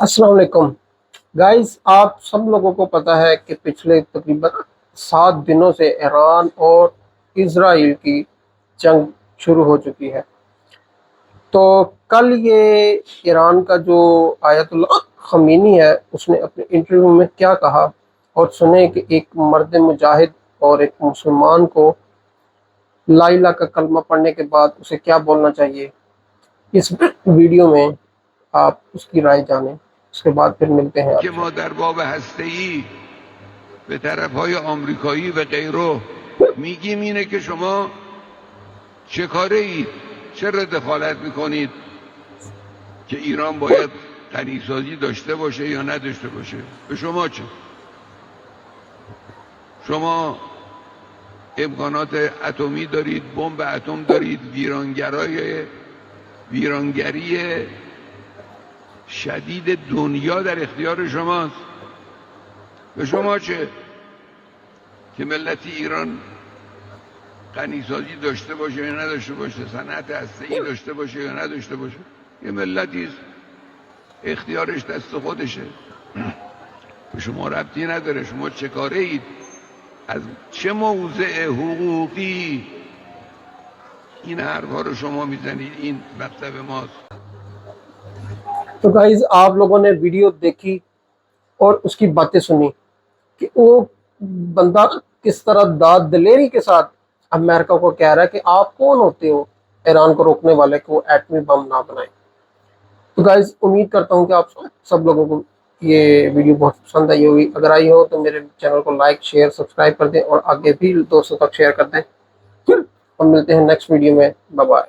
अस्सलाम वालेकुम गाइस। आप सब लोगों को पता है कि पिछले तकरीबन 7 दिनों से ईरान और इजराइल की जंग शुरू हो चुकी है। तो कल ये ईरान का जो आयतुल्लाह खमीनी है, उसने अपने इंटरव्यू में क्या कहा, और सुने कि एक मर्द मुजाहिद और एक मुसलमान को ला इलाहा का कलमा पढ़ने के बाद उसे क्या बोलना चाहिए। इस वीडियो में आप उसकी राय जानें। उसके बाद फिर मिलते हैं که आपसे। ما در باب هسته‌ای به طرف‌های آمریکایی و غیره میگیم اینه که شما چه کاره اید؟ چرا دخالت میکنید که ایران باید غنیسازی داشته باشه یا نداشته باشه؟ به شما چه؟ شما امکانات اتمی دارید، بمب اتم دارید، ویرانگری شدید دنیا در اختیار شماست. به شما چه که ملت ایران غنیسازی داشته باشه یا نداشته باشه، صنعت هسته‌ای داشته باشه یا نداشته باشه؟ یه ملتی است، اختیارش دست خودشه، به شما ربطی نداره. شما چه کاره اید؟ از چه موضع حقوقی این حرفا رو شما میزنید؟ این مطلب ماست. तो गाइज आप लोगों ने वीडियो देखी और उसकी बातें सुनी कि वो बंदा किस तरह दाद दिलेरी के साथ अमेरिका को कह रहा है कि आप कौन होते हो ईरान को रोकने वाले को वो एटमी बम ना बनाए। तो गाइज उम्मीद करता हूँ कि आप सब लोगों को ये वीडियो बहुत पसंद आई होगी। अगर आई हो तो मेरे चैनल को लाइक शेयर सब्सक्राइब कर दें और आगे भी दोस्तों तक शेयर कर दें। हम मिलते हैं नेक्स्ट वीडियो में। Bye bye.